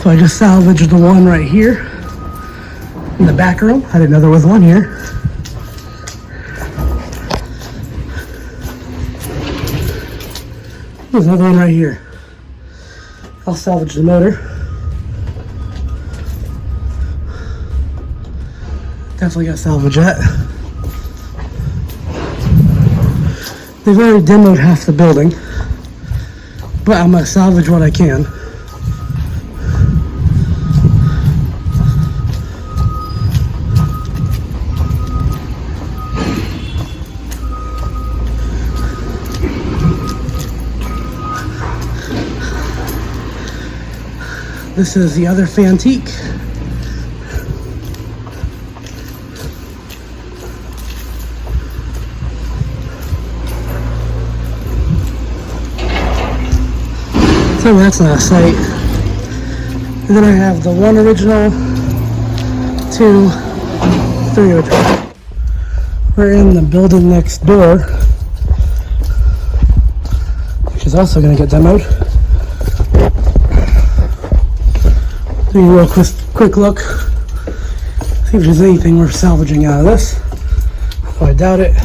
So I just salvaged the one right here in the back room. I didn't know there was one here. There's another one right here. I'll salvage the motor. Definitely got to salvage that. They've already demoed half the building, but I'm going to salvage what I can. This is the other Fantique. So that's not a sight. And then I have the 1 original, 2, 3 original. We're in the building next door, which is also going to get demoed. Take a real quick look, see if there's anything worth salvaging out of this. Oh, I doubt it.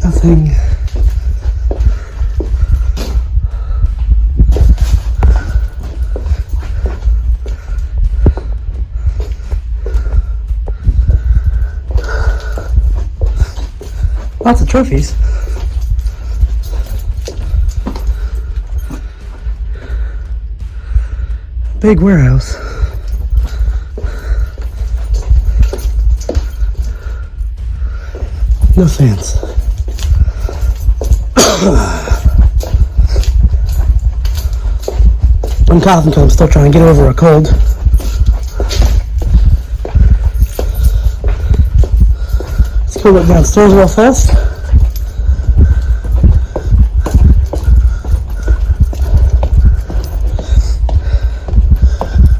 Nothing. Lots of trophies. Big warehouse. No fans. I'm coughing because I'm still trying to get over a cold. Let's go look downstairs real fast.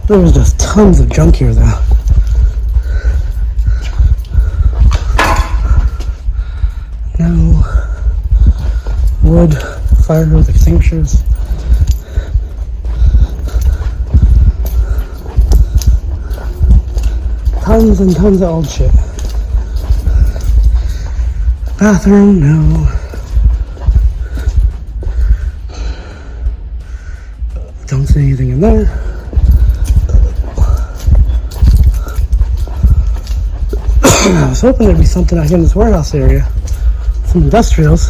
There's just tons of junk here though. No wood, fire hose, extinguishers. Tons and tons of old shit. Bathroom, no. Don't see anything in there. I was hoping there'd be something out here in this warehouse area. Some industrials.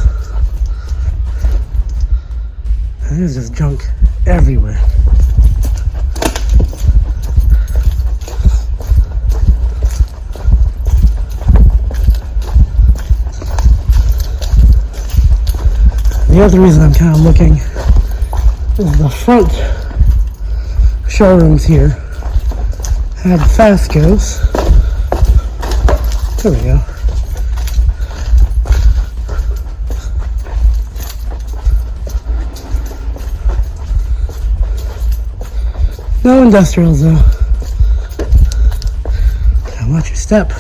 And there's just junk everywhere. The other reason I'm kind of looking is the front showrooms here have Fastgoes. There we go. No industrials though. Gotta watch your step.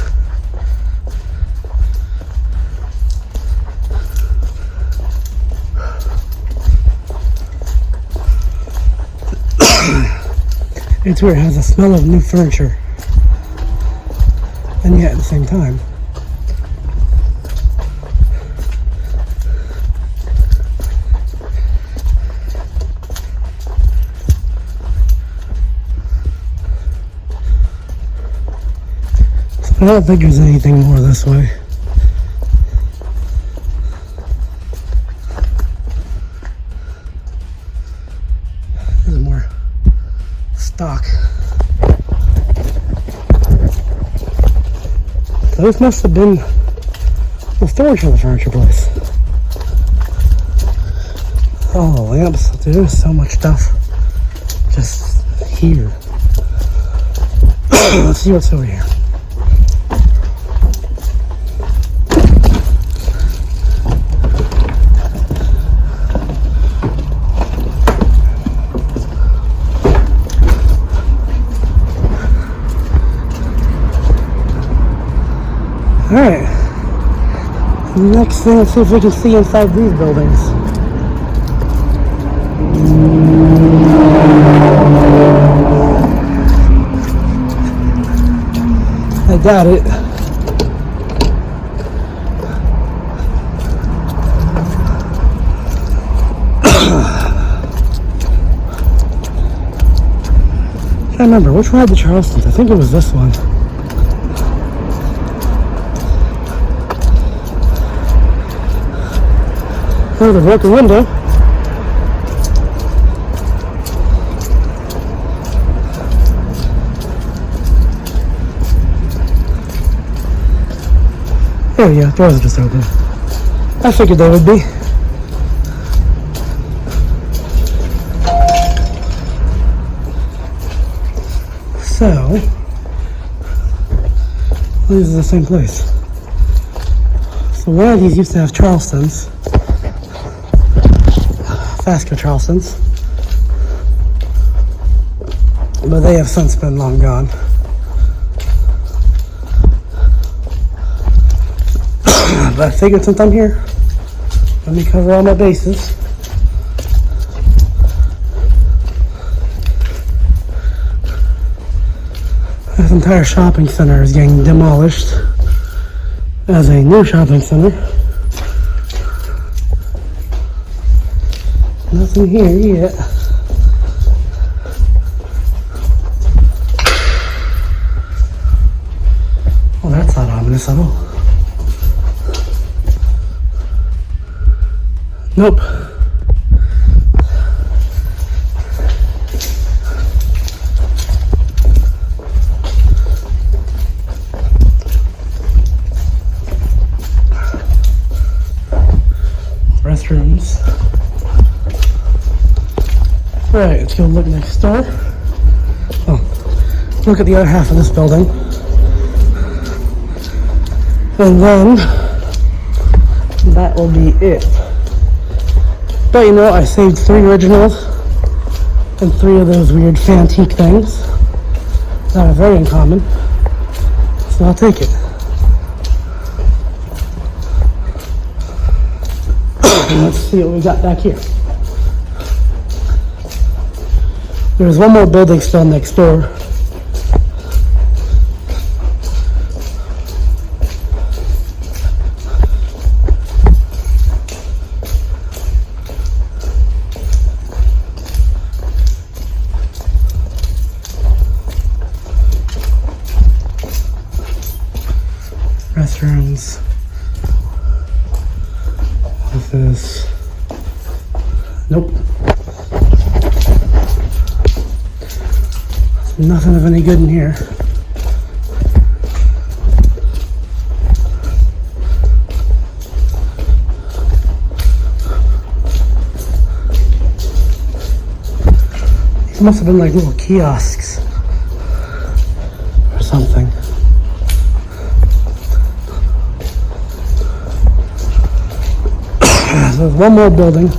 It's weird, it has a smell of new furniture. And yet at the same time. I don't think there's anything more this way. There's more stock. So this must have been the storage for the furniture place. Oh, the lamps. There's so much stuff just here. Let's see what's over here. Next thing, let's see if we can see inside these buildings. I got it. I can't remember which one had the Charlestons. I think it was this one. There's a broken window. Oh yeah, doors are just open. I figured they would be. So, this is the same place. So one of these used to have Charlestons. Fasco Charlestons. But they have since been long gone. But I figured since I'm here, let me cover all my bases. This entire shopping center is getting demolished as a new shopping center. Nothing here yet. Oh, that's not ominous at all. Nope. Restrooms. Alright, let's go look next door. Oh, look at the other half of this building. And then that will be it. But you know, I saved 3 originals and 3 of those weird fantique things that are very uncommon. So I'll take it. Let's see what we got back here. There's one more building still next door. Restrooms. Office. Nope. There's nothing of any good in here. These must have been like little kiosks or something. There's one more building.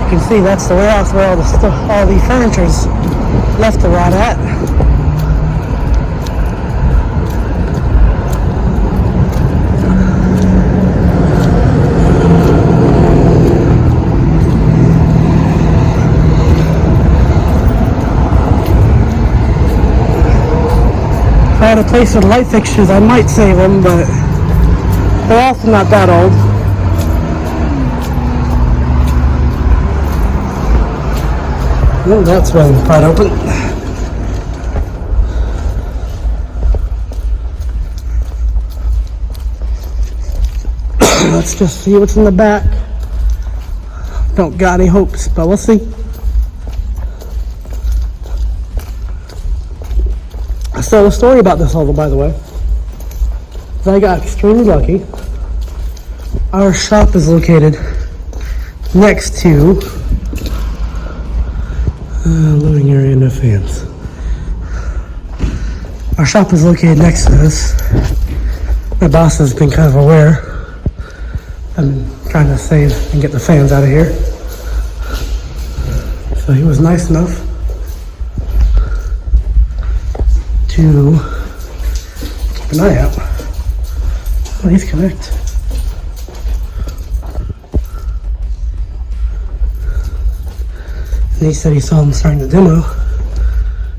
You can see that's the warehouse where all the furniture's left to rot at. If I had a place with light fixtures, I might save them, but they're also not that old. Oh, that's one part open. Let's just see what's in the back. Don't got any hopes, but we'll see. So the story about this all, by the way, is I got extremely lucky. Our shop is located next to living area, no fans. Our shop is located next to this. My boss has been kind of aware. I've been trying to save and get the fans out of here. So he was nice enough to keep an eye out. Oh, he's connected. And he said he saw them starting to demo,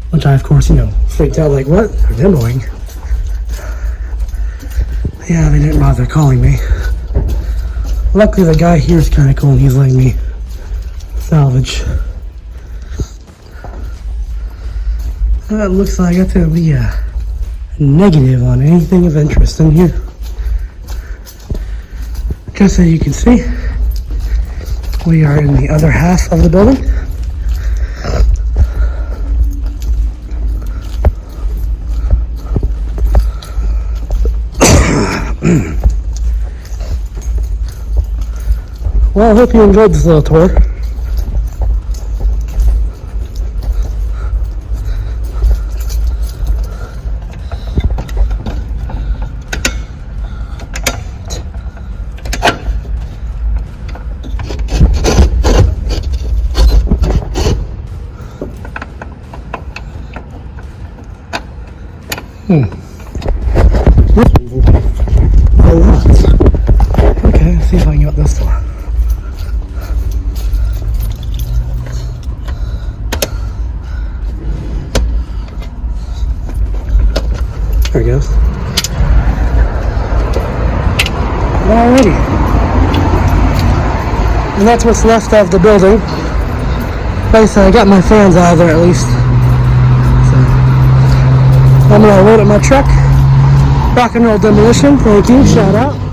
which I, of course, freaked out like, what? They're demoing? Yeah, they didn't bother calling me. Luckily, the guy here is kind of cool and he's letting me salvage. That looks like that's going to be a negative on anything of interest in here. Just so you can see, we are in the other half of the building. Well, I hope you enjoyed this little tour. A lot. Okay, let's see if I can get this door. There it goes. Alrighty. And that's what's left of the building. Like I said, I got my fans out of there at least. So I'm gonna load up my truck. Rock and roll demolition. Thank you. Shout out.